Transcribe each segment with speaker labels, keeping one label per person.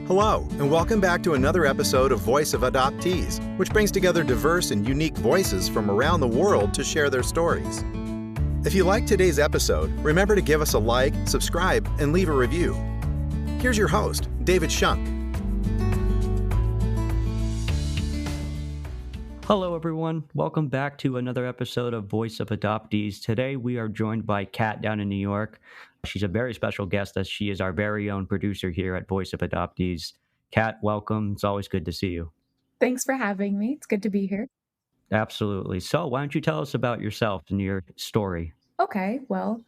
Speaker 1: Hello, and welcome back to another episode of Voice of Adoptees, which brings together diverse and unique voices from around the world to share their stories. If you like today's episode, remember to give us a like, subscribe, and leave a review. Here's your host, David Shunk.
Speaker 2: Hello, everyone. Welcome back to another episode of Voice of Adoptees. Today, we are joined by Kat down in New York. She's a very special guest as she is our very own producer here at Voice of Adoptees. Kat, welcome. It's always good to see you.
Speaker 3: Thanks for having me. It's good to be here.
Speaker 2: Absolutely. So why don't you tell us about yourself and your story?
Speaker 3: Okay, well,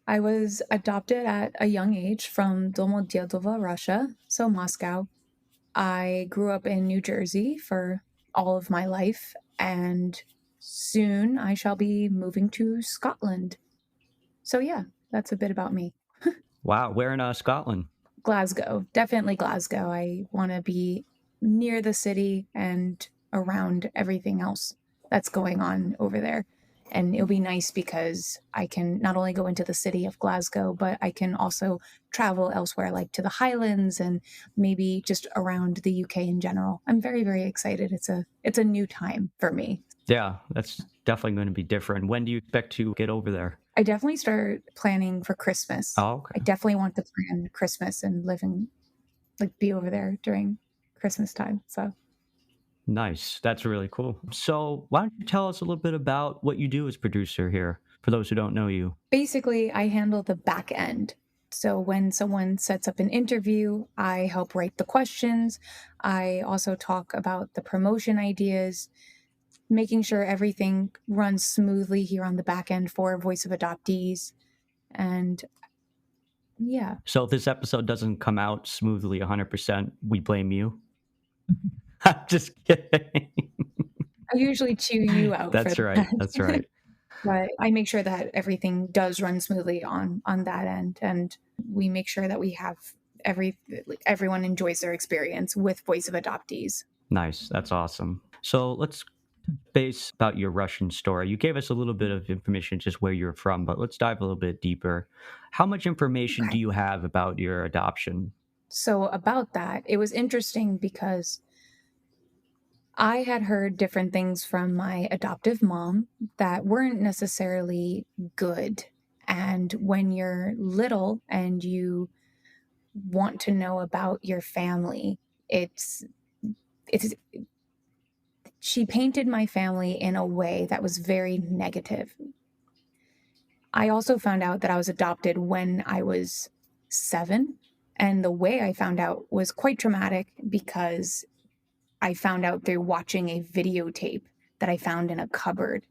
Speaker 3: I was adopted at a young age from Domodedovo, Russia, so Moscow. I grew up in New Jersey for all of my life, and soon I shall be moving to Scotland. So yeah, that's a bit about me.
Speaker 2: Wow, where in Scotland?
Speaker 3: Glasgow, definitely Glasgow. I want to be near the city and around everything else that's going on over there. And it'll be nice because I can not only go into the city of Glasgow, but I can also travel elsewhere, like to the Highlands and maybe just around the UK in general. I'm very, very excited. It's a new time for me.
Speaker 2: Yeah, that's definitely going to be different. When do you expect to get over there?
Speaker 3: I definitely start planning for Christmas.
Speaker 2: Oh, okay.
Speaker 3: I definitely want to plan Christmas and be over there during Christmas time. So
Speaker 2: Nice. That's really cool. So why don't you tell us a little bit about what you do as producer here for those who don't know you?
Speaker 3: basically, I handle the back end. So when someone sets up an interview, I help write the questions. I also talk about the promotion ideas, making sure everything runs smoothly here on the back end for Voice of Adoptees. And yeah,
Speaker 2: So if this episode doesn't come out smoothly 100%, we blame you. I'm just kidding.
Speaker 3: I usually chew you out for
Speaker 2: That's right.
Speaker 3: that.
Speaker 2: That's right.
Speaker 3: But I make sure that everything does run smoothly on that end, and we make sure that we have everyone enjoys their experience with Voice of Adoptees.
Speaker 2: Nice. That's awesome. So let's base about your Russian story. You gave us a little bit of information just where you're from, but let's dive a little bit deeper. How much information do
Speaker 3: Okay.
Speaker 2: you have about your adoption?
Speaker 3: So about that, it was interesting because I had heard different things from my adoptive mom that weren't necessarily good. And when you're little and you want to know about your family, it's she painted my family in a way that was very negative. I also found out that I was adopted when I was 7, and the way I found out was quite traumatic because I found out through watching a videotape that I found in a cupboard.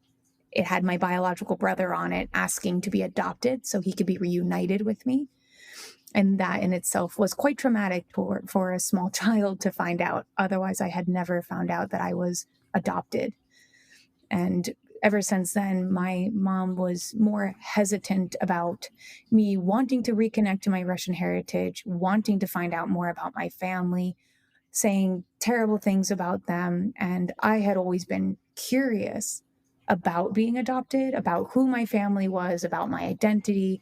Speaker 3: It had my biological brother on it asking to be adopted so he could be reunited with me. And that in itself was quite traumatic for a small child to find out. Otherwise, I had never found out that I was adopted. And ever since then, my mom was more hesitant about me wanting to reconnect to my Russian heritage, wanting to find out more about my family, saying terrible things about them. And I had always been curious about being adopted, about who my family was, about my identity,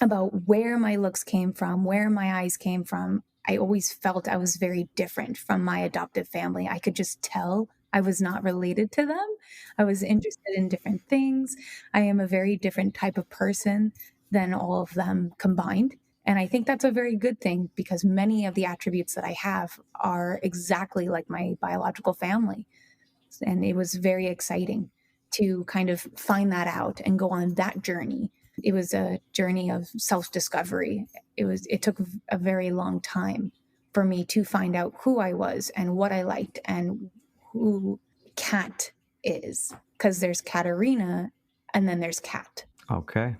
Speaker 3: about where my looks came from, where my eyes came from. I always felt I was very different from my adoptive family. I could just tell I was not related to them. I was interested in different things. I am a very different type of person than all of them combined. And I think that's a very good thing because many of the attributes that I have are exactly like my biological family. And it was very exciting to kind of find that out and go on that journey. It was a journey of self-discovery. It took a very long time for me to find out who I was and what I liked and who Kat is. Because there's Katerina and then there's Kat.
Speaker 2: Okay.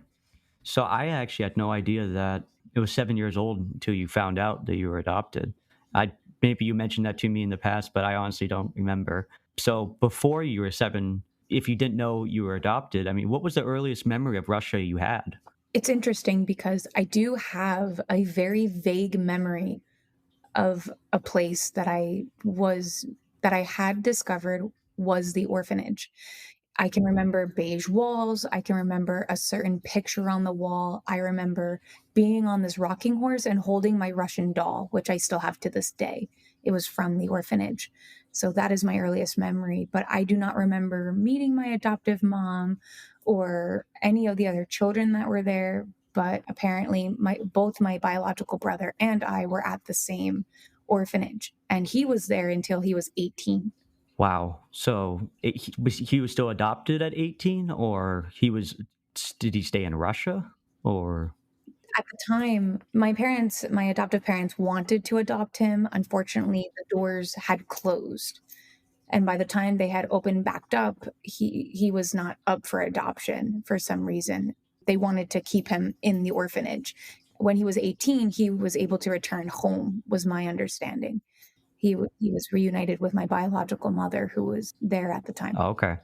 Speaker 2: So I actually had no idea that it was 7 years old until you found out that you were adopted. Maybe you mentioned that to me in the past, but I honestly don't remember. So before you were 7, if you didn't know you were adopted, I mean, what was the earliest memory of Russia you had?
Speaker 3: It's interesting because I do have a very vague memory of a place that I had discovered was the orphanage. I can remember beige walls. I can remember a certain picture on the wall. I remember being on this rocking horse and holding my Russian doll, which I still have to this day. It was from the orphanage. So that is my earliest memory. But I do not remember meeting my adoptive mom or any of the other children that were there. But apparently, both my biological brother and I were at the same orphanage, and he was there until he was 18.
Speaker 2: Wow. So he was still adopted at 18, or did he stay in Russia, or?
Speaker 3: At the time, my adoptive parents wanted to adopt him. Unfortunately, the doors had closed. And by the time they had opened backed up, he was not up for adoption for some reason. They wanted to keep him in the orphanage. When he was 18, he was able to return home, was my understanding. He was reunited with my biological mother, who was there at the time.
Speaker 2: Oh, okay.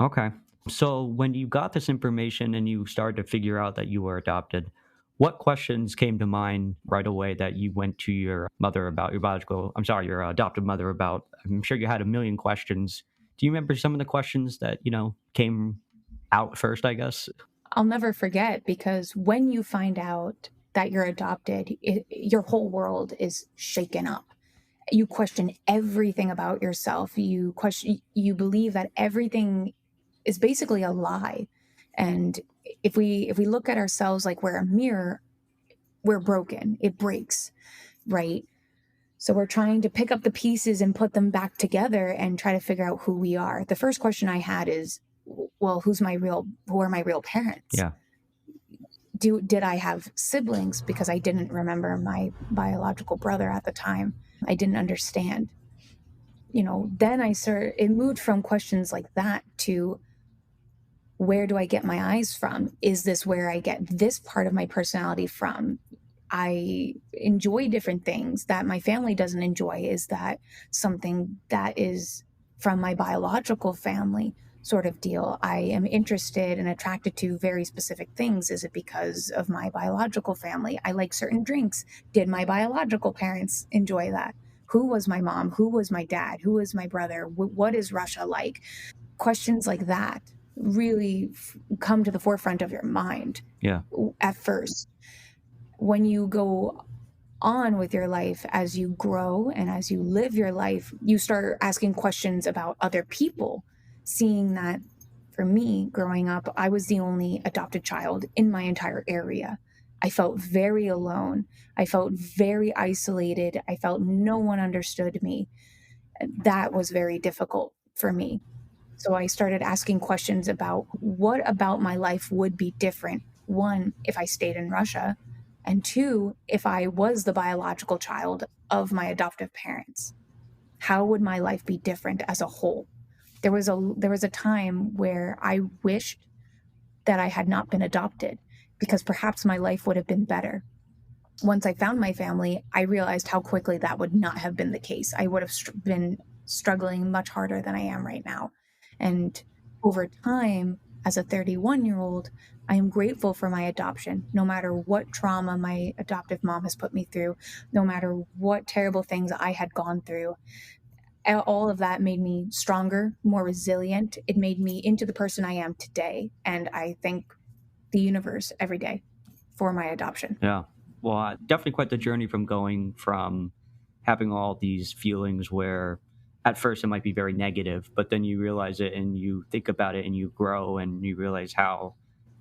Speaker 2: Okay. So when you got this information and you started to figure out that you were adopted, what questions came to mind right away that you went to your mother about, your adopted mother about? I'm sure you had a million questions. Do you remember some of the questions that, came out first, I guess?
Speaker 3: I'll never forget, because when you find out that you're adopted, your whole world is shaken up. You question everything about yourself. You believe that everything is basically a lie. And if we look at ourselves like we're a mirror, we're broken. It breaks, right? So we're trying to pick up the pieces and put them back together and try to figure out who we are. The first question I had is, well, who are my real parents?
Speaker 2: Yeah.
Speaker 3: Did I have siblings? Because I didn't remember my biological brother at the time. I didn't understand. Then it moved from questions like that to, where do I get my eyes from? Is this where I get this part of my personality from? I enjoy different things that my family doesn't enjoy. Is that something that is from my biological family, sort of deal? I am interested and attracted to very specific things. Is it because of my biological family? I like certain drinks. Did my biological parents enjoy that? Who was my mom? Who was my dad? Who is my brother? What is Russia like? Questions like that really come to the forefront of your mind.
Speaker 2: Yeah.
Speaker 3: At first. When you go on with your life, as you grow and as you live your life, you start asking questions about other people, seeing that, for me, growing up, I was the only adopted child in my entire area. I felt very alone. I felt very isolated. I felt no one understood me. That was very difficult for me. So I started asking questions about, what about my life would be different? One, if I stayed in Russia, and two, if I was the biological child of my adoptive parents. How would my life be different as a whole? There was a time where I wished that I had not been adopted, because perhaps my life would have been better. Once I found my family, I realized how quickly that would not have been the case. I would have been struggling much harder than I am right now. And over time, as a 31-year-old, I am grateful for my adoption. No matter what trauma my adoptive mom has put me through, no matter what terrible things I had gone through, all of that made me stronger, more resilient. It made me into the person I am today. And I thank the universe every day for my adoption.
Speaker 2: Yeah. Well, definitely quite the journey from going from having all these feelings where at first it might be very negative, but then you realize it and you think about it and you grow and you realize how,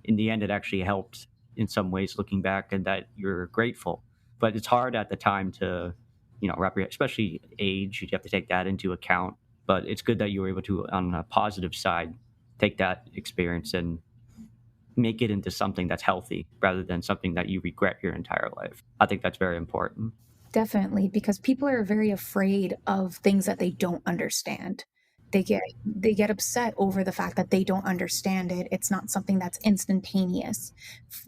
Speaker 2: in the end, it actually helped in some ways looking back, and that you're grateful. But it's hard at the time to, especially age, you have to take that into account. But it's good that you were able to, on a positive side, take that experience and make it into something that's healthy rather than something that you regret your entire life. I think that's very important.
Speaker 3: Definitely, because people are very afraid of things that they don't understand. They get upset over the fact that they don't understand it. It's not something that's instantaneous.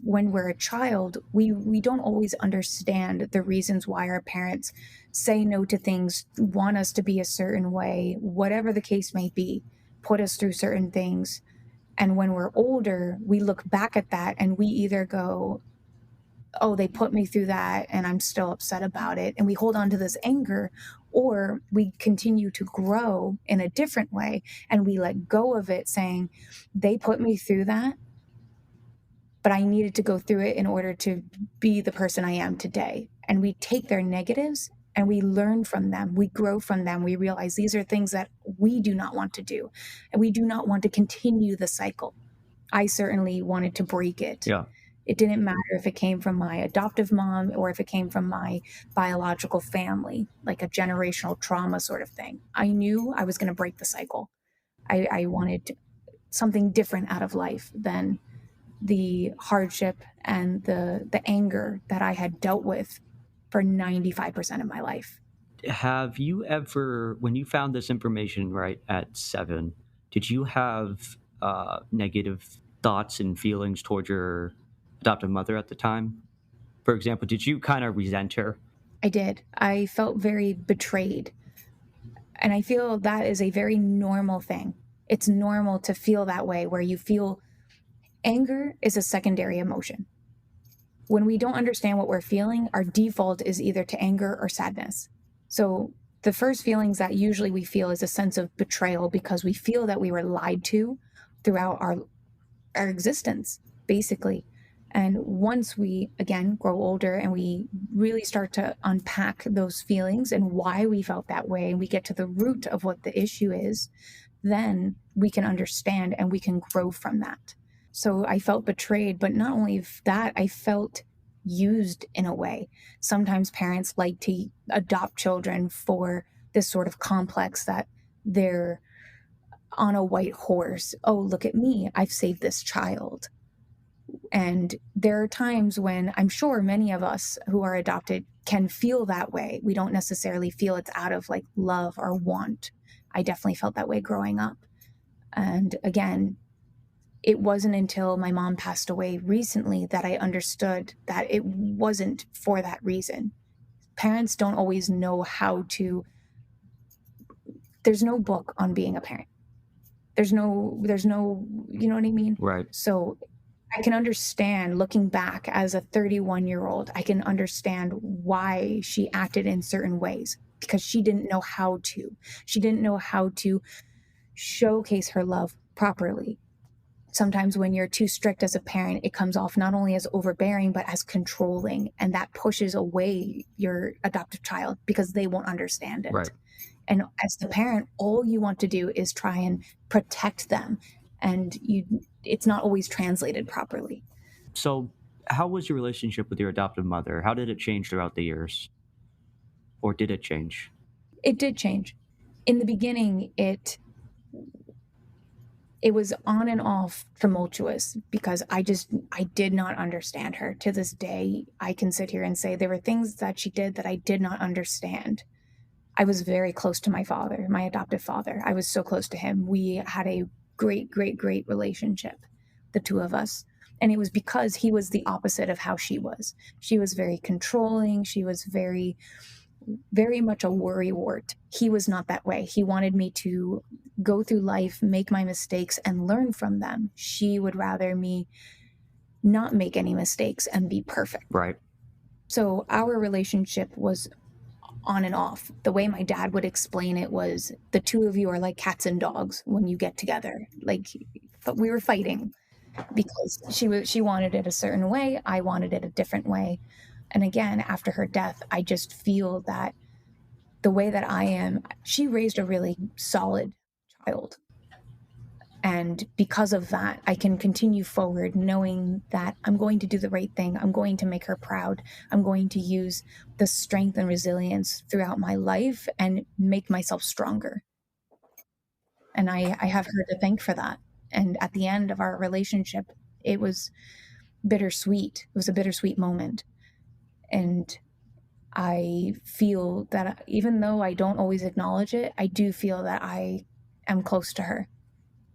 Speaker 3: When we're a child, we don't always understand the reasons why our parents say no to things, want us to be a certain way, whatever the case may be, put us through certain things. And when we're older, we look back at that and we either go, oh, they put me through that and I'm still upset about it. And we hold on to this anger, or we continue to grow in a different way and we let go of it, saying, they put me through that, but I needed to go through it in order to be the person I am today. And we take their negatives and we learn from them. We grow from them. We realize these are things that we do not want to do. And we do not want to continue the cycle. I certainly wanted to break it.
Speaker 2: Yeah.
Speaker 3: It didn't matter if it came from my adoptive mom or if it came from my biological family, like a generational trauma sort of thing. I knew I was going to break the cycle. I wanted something different out of life than the hardship and the anger that I had dealt with for 95% of my life.
Speaker 2: Have you ever, when you found this information right at 7, did you have negative thoughts and feelings towards your adoptive mother at the time? For example, did you kind of resent her?
Speaker 3: I did. I felt very betrayed. And I feel that is a very normal thing. It's normal to feel that way, where you feel anger is a secondary emotion. When we don't understand what we're feeling, our default is either to anger or sadness. So the first feelings that usually we feel is a sense of betrayal, because we feel that we were lied to throughout our existence, basically. And once we, again, grow older and we really start to unpack those feelings and why we felt that way, and we get to the root of what the issue is, then we can understand and we can grow from that. So I felt betrayed, but not only that, I felt used in a way. Sometimes parents like to adopt children for this sort of complex that they're on a white horse. Oh, look at me, I've saved this child. And there are times when I'm sure many of us who are adopted can feel that way. We don't necessarily feel it's out of like love or want. I definitely felt that way growing up. And again, it wasn't until my mom passed away recently that I understood that it wasn't for that reason. Parents don't always know how to, there's no book on being a parent. There's no, you know what I mean?
Speaker 2: Right.
Speaker 3: So I can understand, looking back as a 31-year-old, I can understand why she acted in certain ways, because she didn't know how to. She didn't know how to showcase her love properly. Sometimes when you're too strict as a parent, it comes off not only as overbearing, but as controlling. And that pushes away your adoptive child because they won't understand it.
Speaker 2: Right.
Speaker 3: And as the parent, all you want to do is try and protect them. And it's not always translated properly.
Speaker 2: So, how was your relationship with your adoptive mother? How did it change throughout the years? Or did it change?
Speaker 3: It did change. In the beginning, it was on and off tumultuous, because I did not understand her. To this day, I can sit here and say there were things that she did that I did not understand. I was very close to my father, my adoptive father. I was so close to him. We had a great, great, great relationship, the two of us. And it was because he was the opposite of how she was. She was very controlling. She was very, very much a worrywart. He was not that way. He wanted me to go through life, make my mistakes, and learn from them. She would rather me not make any mistakes and be perfect.
Speaker 2: Right.
Speaker 3: So our relationship was on and off. The way my dad would explain it was, the two of you are like cats and dogs when you get together. But we were fighting because she wanted it a certain way, I wanted it a different way. And again, after her death, I just feel that the way that I am, she raised a really solid child. And because of that, I can continue forward knowing that I'm going to do the right thing. I'm going to make her proud. I'm going to use the strength and resilience throughout my life and make myself stronger. And I have her to thank for that. And at the end of our relationship, it was bittersweet. It was a bittersweet moment. And I feel that even though I don't always acknowledge it, I do feel that I am close to her.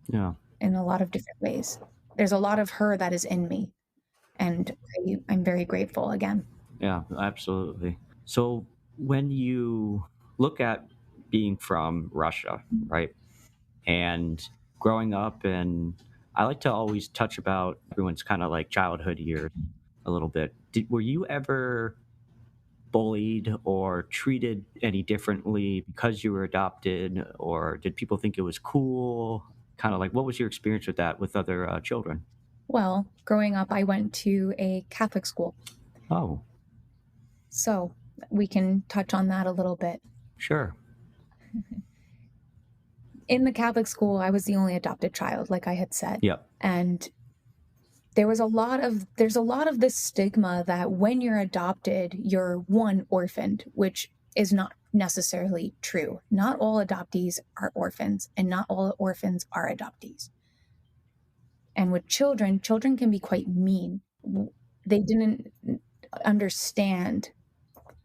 Speaker 2: Yeah.
Speaker 3: In a lot of different ways. There's a lot of her that is in me. And I'm very grateful again.
Speaker 2: Yeah, absolutely. So when you look at being from Russia, right, and growing up, and I like to always touch about everyone's kind of like childhood years a little bit. were you ever bullied or treated any differently because you were adopted, or did people think it was cool? Kind of like, what was your experience with that with other children?
Speaker 3: Well, growing up, I went to a Catholic school.
Speaker 2: Oh,
Speaker 3: So we can touch on that a little bit.
Speaker 2: sure.
Speaker 3: In the Catholic school, I was the only adopted child, like I had said.
Speaker 2: Yep.
Speaker 3: And there's a lot of this stigma that when you're adopted, you're one orphaned, which is not necessarily true. Not all adoptees are orphans, and not all orphans are adoptees. And with children can be quite mean. They didn't understand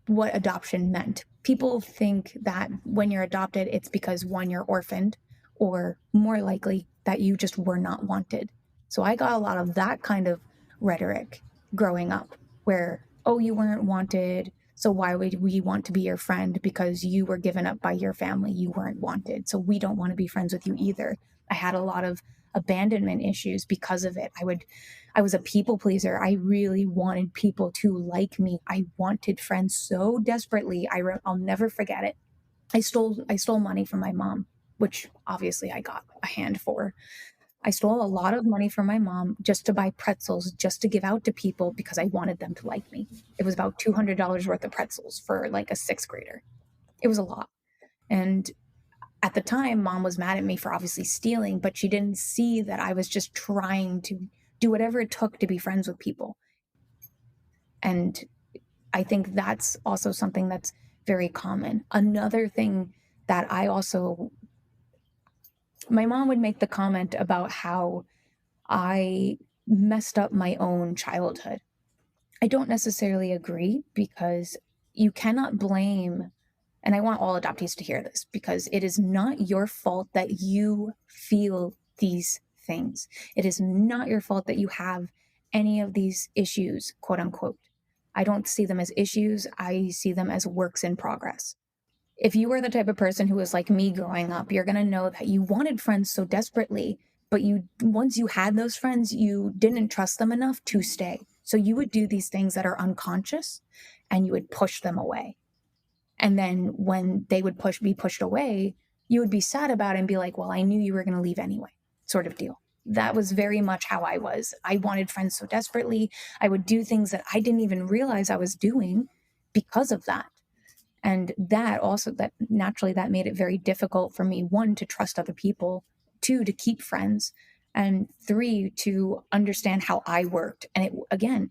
Speaker 3: what adoption meant. People think that when you're adopted, it's because one, you're orphaned, or more likely that you just were not wanted. So I got a lot of that kind of rhetoric growing up where, oh, you weren't wanted, so why would we want to be your friend? Because you were given up by your family, you weren't wanted, so we don't want to be friends with you either. I had a lot of abandonment issues because of it. I was a people pleaser. I really wanted people to like me. I wanted friends so desperately. I'll never forget it. I stole money from my mom, which obviously I got a hand for. I stole a lot of money from my mom just to buy pretzels, just to give out to people because I wanted them to like me. It was about $200 worth of pretzels for like a sixth grader. It was a lot. And at the time, mom was mad at me for obviously stealing, but she didn't see that I was just trying to do whatever it took to be friends with people. And I think that's also something that's very common. Another thing that my mom would make the comment about how I messed up my own childhood. I don't necessarily agree because you cannot blame, and I want all adoptees to hear this, because it is not your fault that you feel these things. It is not your fault that you have any of these issues, quote unquote. I don't see them as issues. I see them as works in progress. If you were the type of person who was like me growing up, you're going to know that you wanted friends so desperately, but once you had those friends, you didn't trust them enough to stay. So you would do these things that are unconscious and you would push them away. And then when they would be pushed away, you would be sad about it and be like, well, I knew you were going to leave anyway, sort of deal. That was very much how I was. I wanted friends so desperately. I would do things that I didn't even realize I was doing because of that. And that naturally that made it very difficult for me, one, to trust other people, two, to keep friends, and three, to understand how I worked. And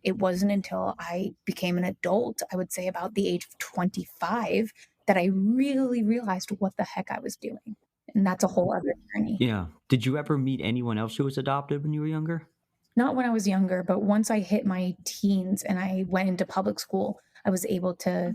Speaker 3: it wasn't until I became an adult, I would say about the age of 25, that I really realized what the heck I was doing. And that's a whole other journey.
Speaker 2: Yeah. Did you ever meet anyone else who was adopted when you were younger?
Speaker 3: Not when I was younger, but once I hit my teens and I went into public school, I was able to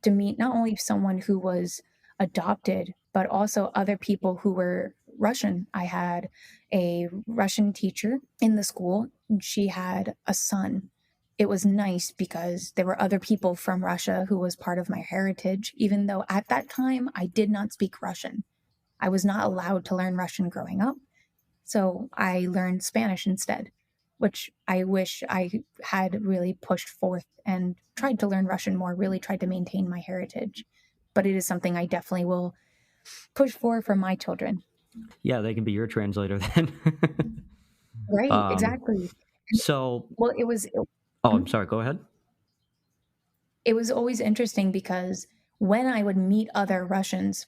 Speaker 3: meet not only someone who was adopted, but also other people who were Russian. I had a Russian teacher in the school, and she had a son. It was nice because there were other people from Russia who was part of my heritage, even though at that time I did not speak Russian. I was not allowed to learn Russian growing up. So I learned Spanish instead, which I wish I had really pushed forth and tried to learn Russian more, really tried to maintain my heritage. But it is something I definitely will push for my children.
Speaker 2: Yeah, they can be your translator then.
Speaker 3: Right, exactly.
Speaker 2: So,
Speaker 3: Well,
Speaker 2: I'm sorry, go ahead.
Speaker 3: it was always interesting because when I would meet other Russians,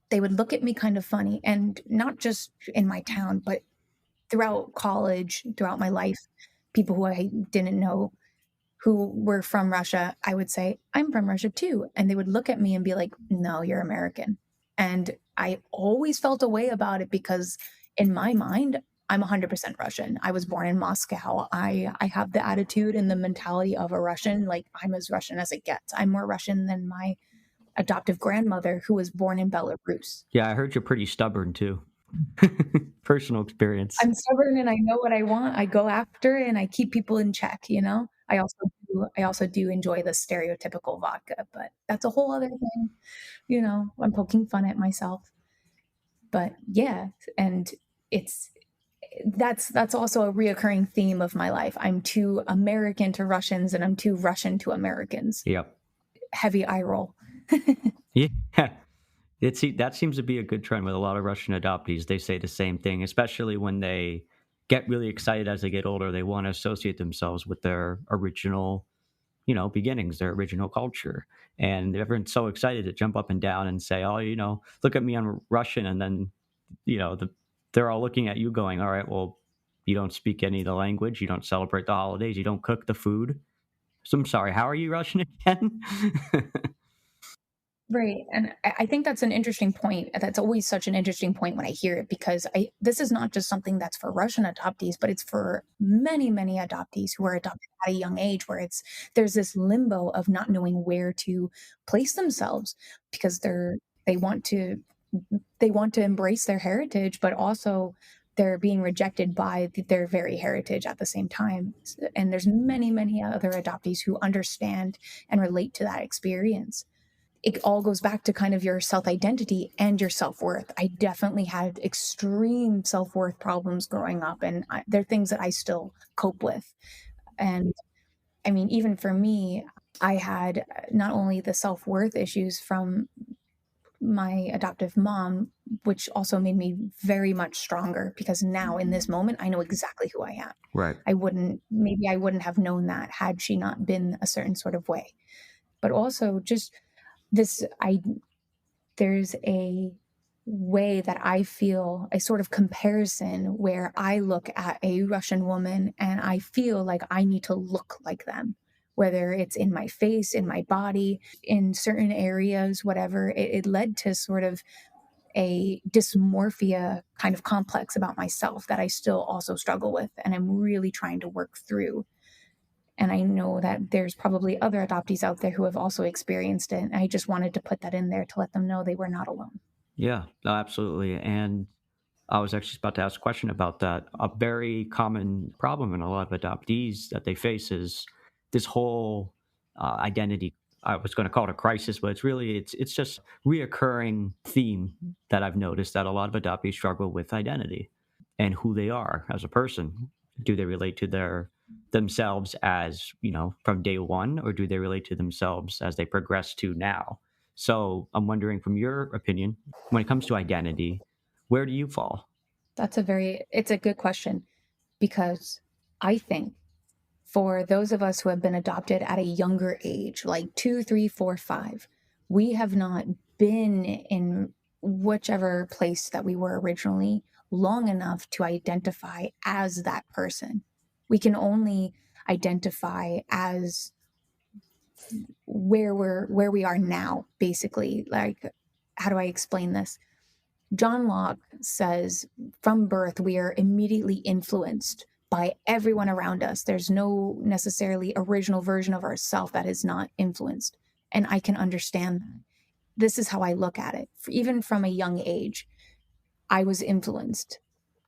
Speaker 3: they would look at me kind of funny, and not just in my town, but throughout college, throughout my life, people who I didn't know who were from Russia, I would say, I'm from Russia too. And they would look at me and be like, no, you're American. And I always felt a way about it because in my mind, I'm 100% Russian. I was born in Moscow. I have the attitude and the mentality of a Russian. Like, I'm as Russian as it gets. I'm more Russian than my adoptive grandmother who was born in Belarus.
Speaker 2: Yeah, I heard you're pretty stubborn too. Personal experience.
Speaker 3: I'm stubborn and I know what I want. I go after it and I keep people in check, you know? I also do enjoy the stereotypical vodka, but that's a whole other thing. You know, I'm poking fun at myself. But yeah, and it's that's also a reoccurring theme of my life. I'm too American to Russians, and I'm too Russian to Americans.
Speaker 2: Yep.
Speaker 3: Heavy eye roll.
Speaker 2: Yeah. That seems to be a good trend with a lot of Russian adoptees. They say the same thing, especially when they get really excited as they get older. They want to associate themselves with their original, beginnings, their original culture. And everyone's so excited to jump up and down and say, oh, look at me, I'm Russian. And then, they're all looking at you going, all right, well, you don't speak any of the language. You don't celebrate the holidays. You don't cook the food. So I'm sorry, how are you Russian again?
Speaker 3: Right. And I think that's an interesting point. That's always such an interesting point when I hear it, because this is not just something that's for Russian adoptees, but it's for many, many adoptees who are adopted at a young age, where there's this limbo of not knowing where to place themselves, because they want to they want to embrace their heritage, but also they're being rejected by their very heritage at the same time. And there's many, many other adoptees who understand and relate to that experience. It all goes back to kind of your self-identity and your self-worth. I definitely had extreme self-worth problems growing up, and they're things that I still cope with. And I mean, even for me, I had not only the self-worth issues from my adoptive mom, which also made me very much stronger, because now in this moment, I know exactly who I am.
Speaker 2: Right.
Speaker 3: Maybe I wouldn't have known that had she not been a certain sort of way. But also just this, there's a way that I feel a sort of comparison where I look at a Russian woman and I feel like I need to look like them, whether it's in my face, in my body, in certain areas, whatever. It led to sort of a dysmorphia kind of complex about myself that I still also struggle with, and I'm really trying to work through. And I know that there's probably other adoptees out there who have also experienced it. And I just wanted to put that in there to let them know they were not alone.
Speaker 2: Yeah, no, absolutely. And I was actually about to ask a question about that. A very common problem in a lot of adoptees that they face is this whole identity. I was going to call it a crisis, but it's just reoccurring theme that I've noticed that a lot of adoptees struggle with identity and who they are as a person. Do they relate to themselves as, from day one, or do they relate to themselves as they progress to now? So I'm wondering, from your opinion, when it comes to identity, where do you fall?
Speaker 3: It's a good question, because I think for those of us who have been adopted at a younger age, like 2, 3, 4, 5, we have not been in whichever place that we were originally long enough to identify as that person. We can only identify as where we are now, basically. Like, how do I explain this? John Locke says from birth, we are immediately influenced by everyone around us. There's no necessarily original version of ourself that is not influenced. And I can understand that. This is how I look at it. Even from a young age, I was influenced.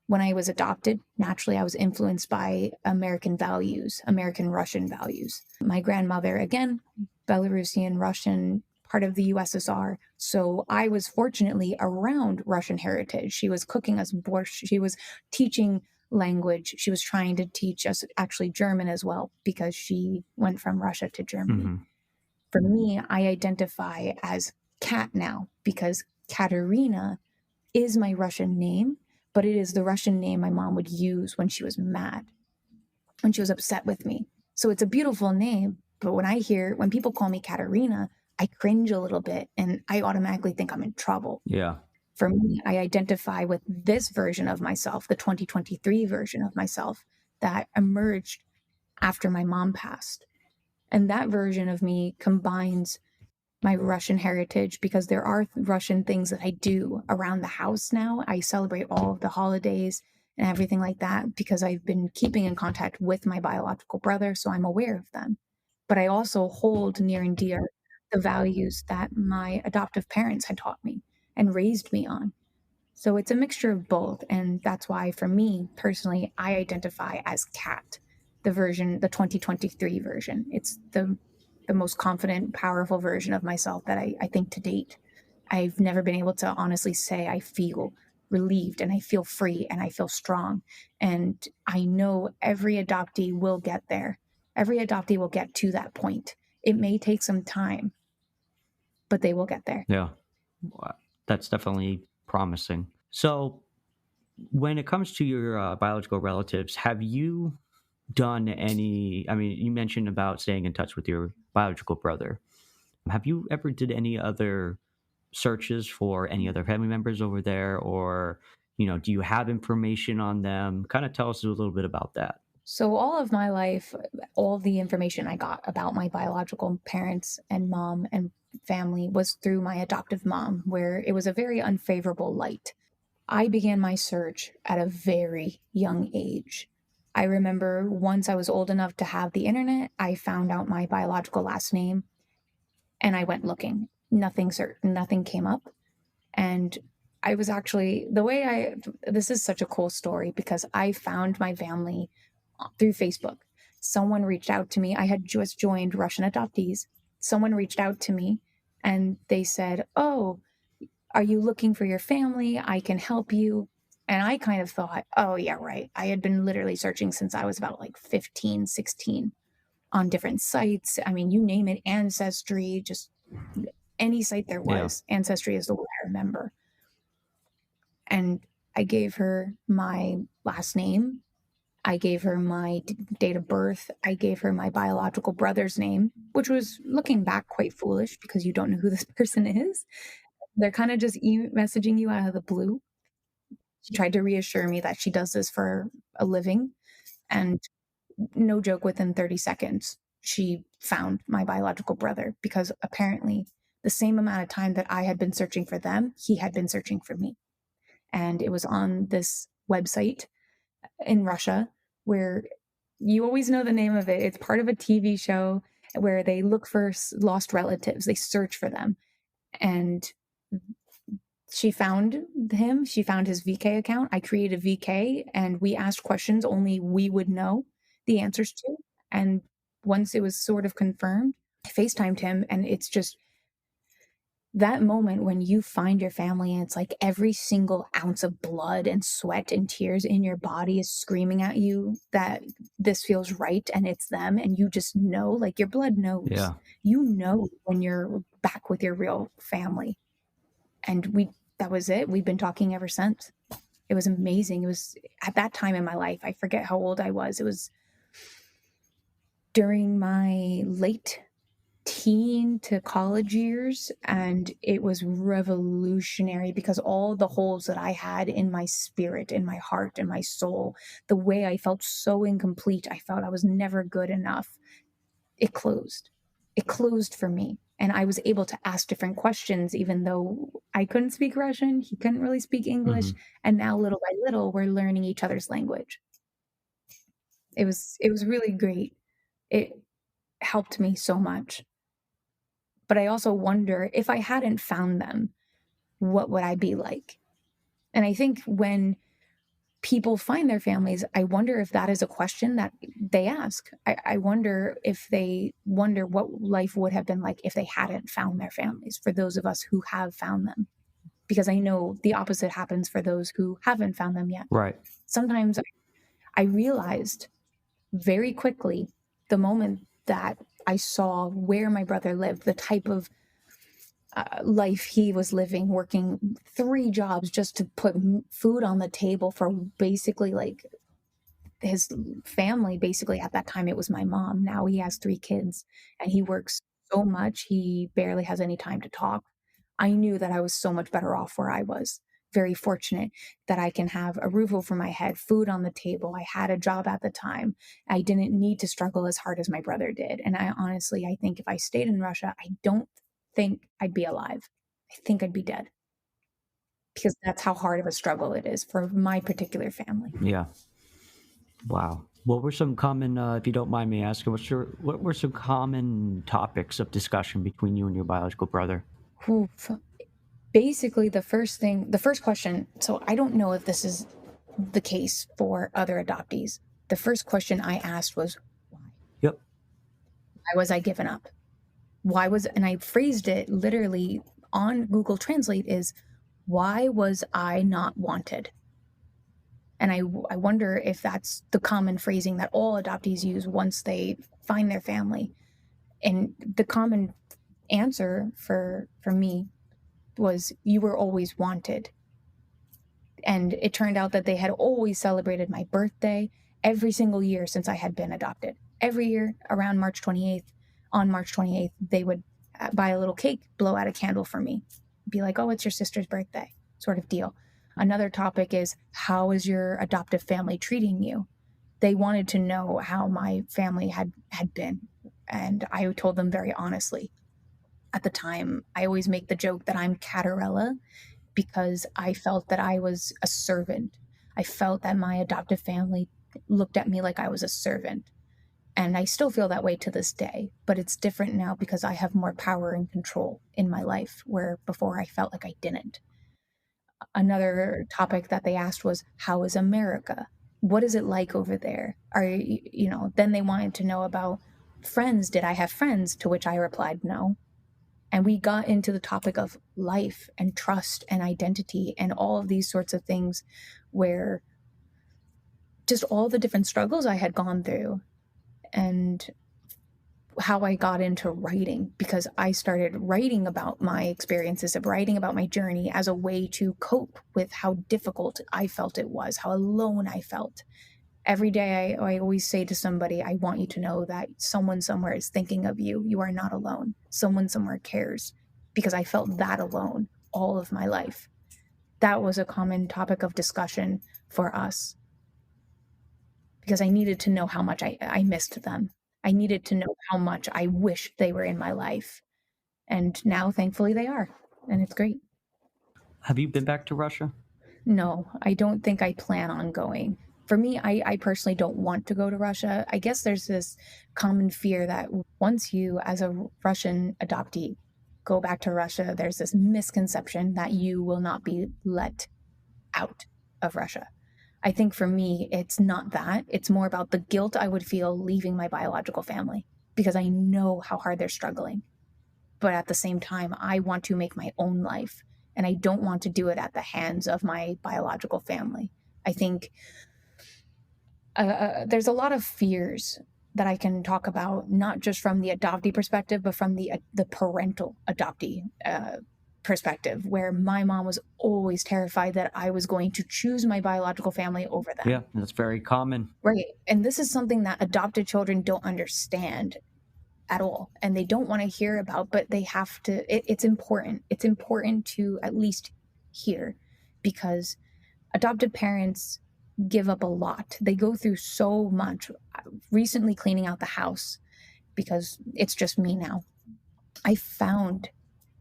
Speaker 3: When I was adopted, naturally, I was influenced by American values, American Russian values. My grandmother, again, Belarusian, Russian, part of the USSR. So I was fortunately around Russian heritage. She was cooking us borscht. She was teaching language. She was trying to teach us actually German as well, because she went from Russia to Germany.
Speaker 2: Mm-hmm.
Speaker 3: For me, I identify as Kat now, because Katerina is my Russian name, but it is the Russian name my mom would use when she was mad, when she was upset with me. So it's a beautiful name, but when people call me Katerina, I cringe a little bit and I automatically think I'm in trouble.
Speaker 2: Yeah.
Speaker 3: For me, I identify with this version of myself, the 2023 version of myself that emerged after my mom passed. And that version of me combines my Russian heritage, because there are Russian things that I do around the house now. I celebrate all of the holidays and everything like that because I've been keeping in contact with my biological brother, so I'm aware of them. But I also hold near and dear the values that my adoptive parents had taught me and raised me on. So it's a mixture of both. And that's why, for me personally, I identify as Kat, the 2023 version. It's the most confident, powerful version of myself that I think to date. I've never been able to honestly say I feel relieved and I feel free and I feel strong. And I know every adoptee will get there. Every adoptee will get to that point. It may take some time, but they will get there.
Speaker 2: Yeah. Wow. That's definitely promising. So, when it comes to your biological relatives, have you done any? I mean, you mentioned about staying in touch with your biological brother. Have you ever did any other searches for any other family members over there, or do you have information on them? Kind of tell us a little bit about that.
Speaker 3: So, all of my life, all the information I got about my biological parents and mom and family was through my adoptive mom, where it was a very unfavorable light. I began my search at a very young age. I remember once I was old enough to have the internet, I found out my biological last name and I went looking. Nothing certain, nothing came up. And I was actually, this is such a cool story because I found my family through Facebook. Someone reached out to me. I had just joined Russian Adoptees. Someone reached out to me and they said, "Oh, are you looking for your family? I can help you." And I kind of thought, oh, yeah, right. I had been literally searching since I was about like 15, 16 on different sites. I mean, you name it, Ancestry, just any site there
Speaker 2: Yeah.
Speaker 3: was. Ancestry is the one I remember. And I gave her my last name. I gave her my date of birth. I gave her my biological brother's name, which was looking back quite foolish because you don't know who this person is. They're kind of just messaging you out of the blue. She tried to reassure me that she does this for a living. And no joke, within 30 seconds, she found my biological brother because apparently the same amount of time that I had been searching for them, he had been searching for me. And it was on this website in Russia where you always know the name of it. It's part of a TV show where they look for lost relatives, they search for them. And she found him. She found his VK account. I created VK and we asked questions only we would know the answers to. And once it was sort of confirmed, I FaceTimed him. And it's just that moment when you find your family and it's like every single ounce of blood and sweat and tears in your body is screaming at you that this feels right and it's them. And you just know, like your blood knows,
Speaker 2: Yeah.
Speaker 3: you know, when you're back with your real family. And that was it. We've been talking ever since. It was amazing. It was at that time in my life, I forget how old I was. It was during my late teen to college years, and it was revolutionary because all the holes that I had in my spirit, in my heart, in my soul, the way I felt so incomplete, I felt I was never good enough. It closed. It closed for me. And I was able to ask different questions, even though I couldn't speak Russian, he couldn't really speak English.
Speaker 2: Mhm.
Speaker 3: And now little by little, we're learning each other's language. It was really great. It helped me so much. But I also wonder if I hadn't found them, what would I be like? And I think when people find their families, I wonder if that is a question that they ask. I wonder if they wonder what life would have been like if they hadn't found their families, for those of us who have found them. Because I know the opposite happens for those who haven't found them yet.
Speaker 2: Right.
Speaker 3: Sometimes I realized very quickly the moment that I saw where my brother lived, the type of life he was living, working 3 jobs just to put food on the table for basically like his family. Basically at that time it was my mom. Now he has 3 kids and he works so much he barely has any time to talk. I knew that I was so much better off where I was. Very fortunate that I can have a roof over my head, food on the table. I had a job at the time. I didn't need to struggle as hard as my brother did. And I think if I stayed in Russia, I don't think I'd be alive. I think I'd be dead because that's how hard of a struggle it is for my particular family.
Speaker 2: Yeah. Wow. What were some common, if you don't mind me asking, what were some common topics of discussion between you and your biological brother?
Speaker 3: Oof. Basically, the first question, so I don't know if this is the case for other adoptees. The first question I asked was,
Speaker 2: Yep.
Speaker 3: why was I given up? And I phrased it literally on Google Translate is, Why was I not wanted? And I wonder if that's the common phrasing that all adoptees use once they find their family. And the common answer for me was, you were always wanted. And it turned out that they had always celebrated my birthday every single year since I had been adopted. Every year around March 28th, on March 28th, they would buy a little cake, blow out a candle for me, be like, oh, it's your sister's birthday, sort of deal. Another topic is, how is your adoptive family treating you? They wanted to know how my family had been. And I told them very honestly. At the time, I always make the joke that I'm Catarella, because I felt that I was a servant. I felt that my adoptive family looked at me like I was a servant. And I still feel that way to this day, but it's different now because I have more power and control in my life, where before I felt like I didn't. Another topic that they asked was, how is America? What is it like over there? Then they wanted to know about friends. Did I have friends? To which I replied, no. And we got into the topic of life and trust and identity and all of these sorts of things, where just all the different struggles I had gone through, and how I got into writing, because I started writing about my experiences, of writing about my journey as a way to cope with how difficult I felt it was, how alone I felt. Every day I always say to somebody, I want you to know that someone somewhere is thinking of you. You are not alone. Someone somewhere cares, because I felt that alone all of my life. That was a common topic of discussion for us, because I needed to know how much I missed them. I needed to know how much I wished they were in my life. And now, thankfully, they are. And it's great.
Speaker 2: Have you been back to Russia?
Speaker 3: No, I don't think I plan on going. For me, I personally don't want to go to Russia. I guess there's this common fear that once you, as a Russian adoptee, go back to Russia, there's this misconception that you will not be let out of Russia. I think for me, it's not that. It's more about the guilt I would feel leaving my biological family, because I know how hard they're struggling. But at the same time, I want to make my own life, and I don't want to do it at the hands of my biological family. I think there's a lot of fears that I can talk about, not just from the adoptee perspective, but from the parental adoptee perspective, where my mom was always terrified that I was going to choose my biological family over them.
Speaker 2: Yeah, that's very common.
Speaker 3: Right. And this is something that adopted children don't understand at all, and they don't want to hear about, but they have to. It's important. It's important to at least hear, because adoptive parents give up a lot. They go through so much. Recently cleaning out the house, because it's just me now, I found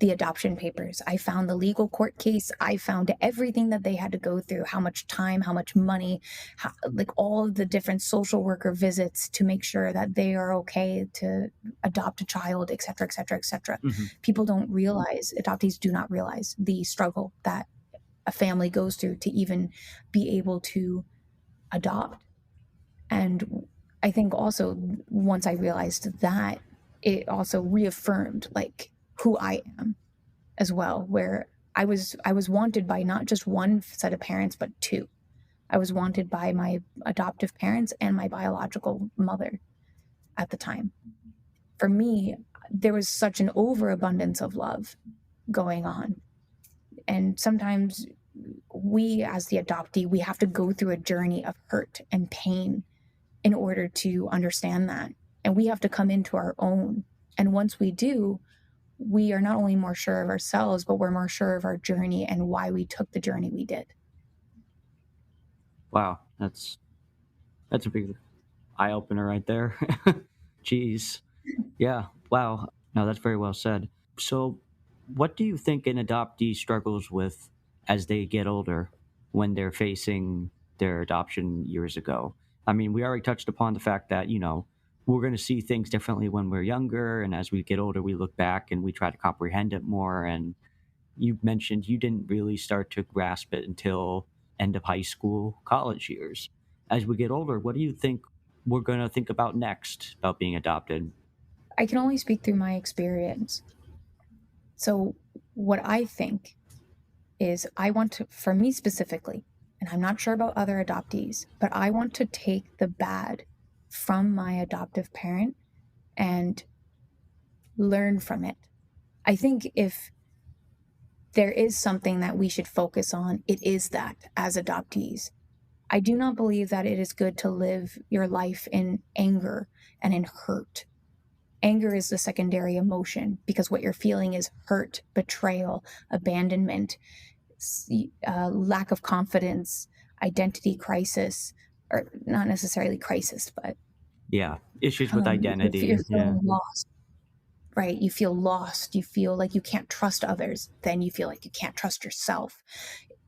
Speaker 3: the adoption papers. I found the legal court case. I found everything that they had to go through, how much time, how much money, like all of the different social worker visits to make sure that they are okay to adopt a child, et cetera, et cetera, et cetera.
Speaker 2: Mm-hmm.
Speaker 3: People don't realize, adoptees do not realize the struggle that a family goes through to even be able to adopt. And I think also, once I realized that, it also reaffirmed like who I am as well, where I was wanted by not just one set of parents, but two. I was wanted by my adoptive parents and my biological mother at the time. For me, there was such an overabundance of love going on. And sometimes we, as the adoptee, we have to go through a journey of hurt and pain in order to understand that. And we have to come into our own. And once we do, we are not only more sure of ourselves, but we're more sure of our journey and why we took the journey we did.
Speaker 2: Wow, that's a big eye opener right there. Jeez. Yeah, wow. No, that's very well said. So, what do you think an adoptee struggles with as they get older, when they're facing their adoption years ago? I mean, we already touched upon the fact that, we're going to see things differently when we're younger, and as we get older, we look back and we try to comprehend it more. And you mentioned you didn't really start to grasp it until end of high school, college years. As we get older, what do you think we're going to think about next about being adopted?
Speaker 3: I can only speak through my experience. So what I think is I want to, for me specifically, and I'm not sure about other adoptees, but I want to take the bad from my adoptive parent and learn from it. I think if there is something that we should focus on, it is that as adoptees. I do not believe that it is good to live your life in anger and in hurt. Anger is the secondary emotion because what you're feeling is hurt, betrayal, abandonment, lack of confidence, identity crisis, or not necessarily crisis, but
Speaker 2: Yeah, issues with
Speaker 3: you're
Speaker 2: identity. Yeah.
Speaker 3: feeling lost, right? You feel lost. You feel like you can't trust others. Then you feel like you can't trust yourself.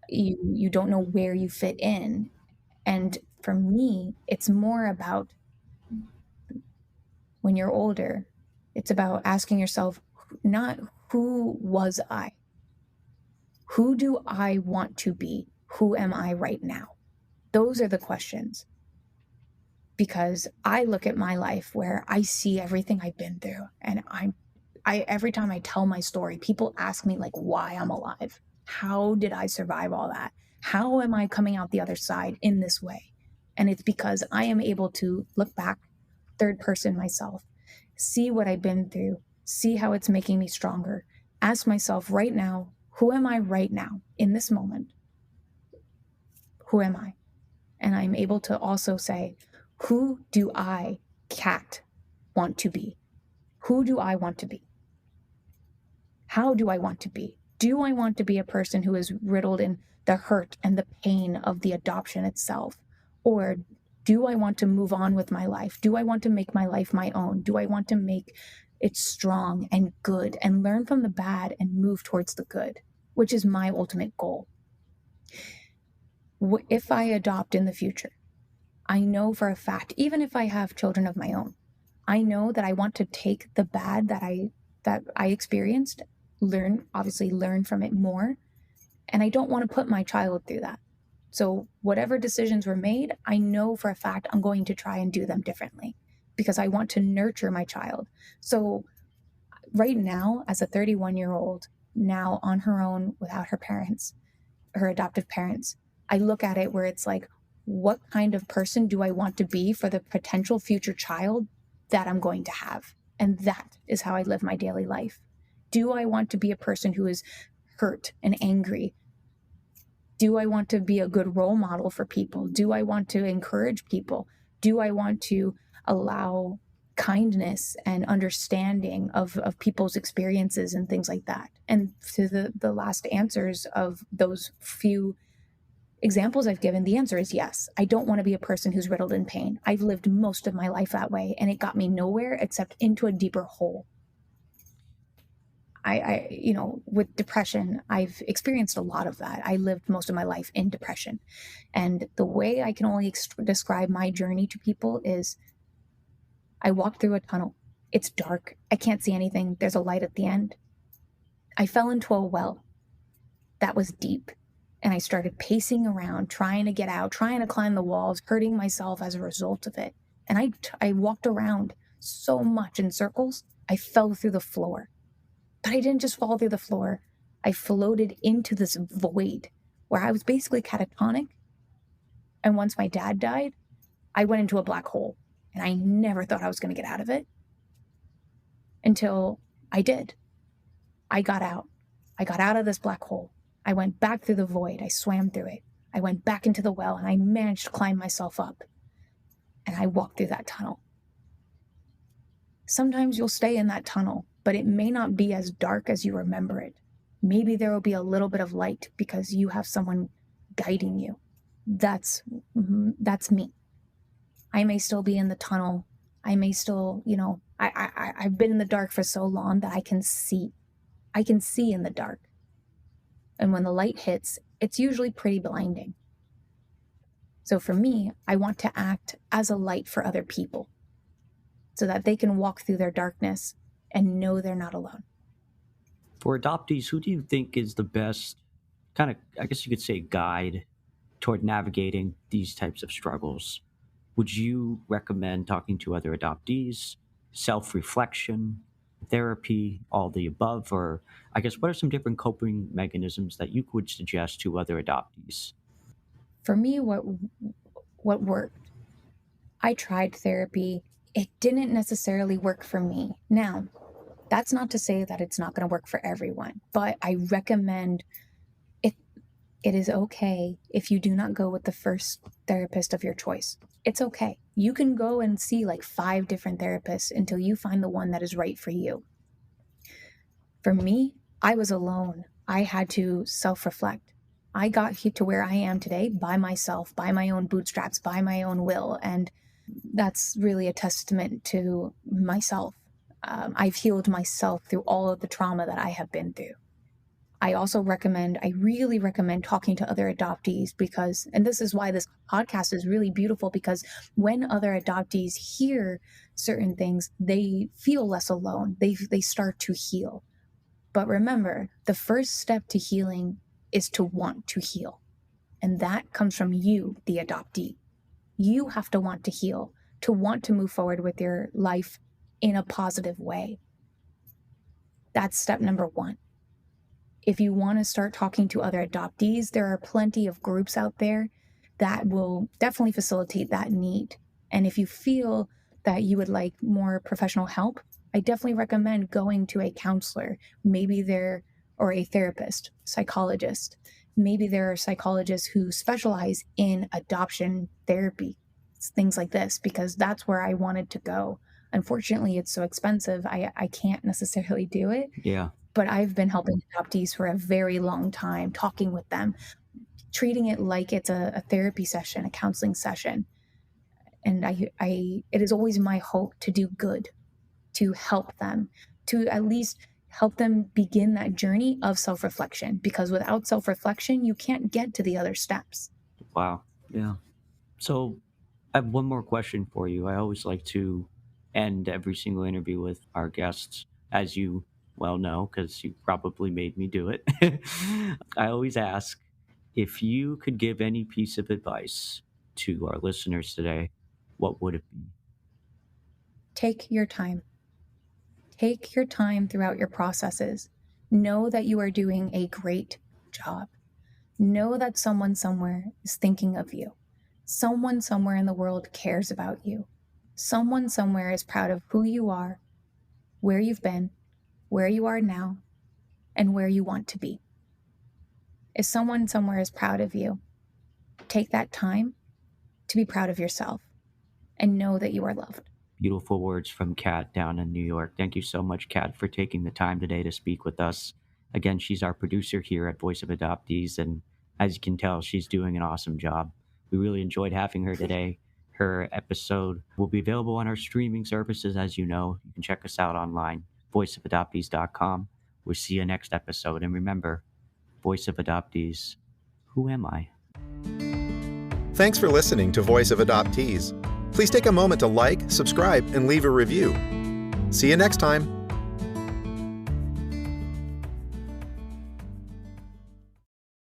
Speaker 3: You don't know where you fit in. And for me, it's more about when you're older, it's about asking yourself, not who was I? Who do I want to be? Who am I right now? Those are the questions. Because I look at my life where I see everything I've been through, and I every time I tell my story, people ask me like why I'm alive. How did I survive all that? How am I coming out the other side in this way? And it's because I am able to look back, third person myself, see what I've been through, see how it's making me stronger, ask myself right now, who am I right now in this moment? Who am I? And I'm able to also say, who do I, Cat, want to be? Who do I want to be? How do I want to be? Do I want to be a person who is riddled in the hurt and the pain of the adoption itself? Or do I want to move on with my life? Do I want to make my life my own? Do I want to make it strong and good and learn from the bad and move towards the good, which is my ultimate goal? If I adopt in the future, I know for a fact, even if I have children of my own, I know that I want to take the bad that I experienced, obviously learn from it more, and I don't want to put my child through that. So whatever decisions were made, I know for a fact I'm going to try and do them differently because I want to nurture my child. So right now, as a 31-year-old, now on her own without her parents, her adoptive parents, I look at it where it's like, what kind of person do I want to be for the potential future child that I'm going to have? And that is how I live my daily life. Do I want to be a person who is hurt and angry? Do I want to be a good role model for people? Do I want to encourage people? Do I want to allow kindness and understanding of people's experiences and things like that? And to the last answers of those few examples I've given, the answer is yes. I don't want to be a person who's riddled in pain. I've lived most of my life that way, and it got me nowhere except into a deeper hole. With depression, I've experienced a lot of that. I lived most of my life in depression. And the way I can only describe my journey to people is I walked through a tunnel. It's dark. I can't see anything. There's a light at the end. I fell into a well that was deep. And I started pacing around, trying to get out, trying to climb the walls, hurting myself as a result of it. And I walked around so much in circles, I fell through the floor. But I didn't just fall through the floor. I floated into this void where I was basically catatonic. And once my dad died, I went into a black hole. And I never thought I was going to get out of it until I did. I got out. I got out of this black hole. I went back through the void. I swam through it. I went back into the well and I managed to climb myself up. And I walked through that tunnel. Sometimes you'll stay in that tunnel, but it may not be as dark as you remember it. Maybe there will be a little bit of light because you have someone guiding you. That's me. I may still be in the tunnel. I may still, I've been in the dark for so long that I can see. I can see in the dark. And when the light hits, it's usually pretty blinding. So for me, I want to act as a light for other people so that they can walk through their darkness and know they're not alone.
Speaker 2: For adoptees, who do you think is the best kind of, I guess you could say, guide toward navigating these types of struggles? Would you recommend talking to other adoptees, self-reflection, therapy, all the above? Or I guess, what are some different coping mechanisms that you would suggest to other adoptees?
Speaker 3: For me, what worked, I tried therapy. It didn't necessarily work for me. Now, that's not to say that it's not going to work for everyone, but I recommend it. It is okay if you do not go with the first therapist of your choice. It's okay. You can go and see like 5 different therapists until you find the one that is right for you. For me, I was alone. I had to self-reflect. I got here to where I am today by myself, by my own bootstraps, by my own will. And that's really a testament to myself. I've healed myself through all of the trauma that I have been through. I really recommend talking to other adoptees because, and this is why this podcast is really beautiful, because when other adoptees hear certain things, they feel less alone. They start to heal. But remember, the first step to healing is to want to heal. And that comes from you, the adoptee. You have to want to heal, to want to move forward with your life in a positive way. That's step number 1. If you want to start talking to other adoptees, there are plenty of groups out there that will definitely facilitate that need. And if you feel that you would like more professional help, I definitely recommend going to a counselor, or a therapist, psychologist. Maybe there are psychologists who specialize in adoption therapy, things like this, because that's where I wanted to go. Unfortunately, it's so expensive. I can't necessarily do it.
Speaker 2: Yeah.
Speaker 3: But I've been helping adoptees for a very long time, talking with them, treating it like it's a therapy session, a counseling session. And it is always my hope to do good, to help them, to at least help them begin that journey of self-reflection, because without self-reflection, you can't get to the other steps.
Speaker 2: Wow. Yeah. So I have one more question for you. I always like to end every single interview with our guests, as you well know, because you probably made me do it. I always ask, if you could give any piece of advice to our listeners today, what would it be?
Speaker 3: Take your time. Take your time throughout your processes. Know that you are doing a great job. Know that someone somewhere is thinking of you. Someone somewhere in the world cares about you. Someone somewhere is proud of who you are, where you've been, where you are now, and where you want to be. If someone somewhere is proud of you, take that time to be proud of yourself and know that you are loved.
Speaker 2: Beautiful words from Kat down in New York. Thank you so much, Kat, for taking the time today to speak with us. Again, she's our producer here at Voice of Adoptees, and as you can tell, she's doing an awesome job. We really enjoyed having her today. Her episode will be available on our streaming services, as you know. You can check us out online, voiceofadoptees.com. We'll see you next episode. And remember, Voice of Adoptees, who am I?
Speaker 1: Thanks for listening to Voice of Adoptees. Please take a moment to like, subscribe, and leave a review. See you next time.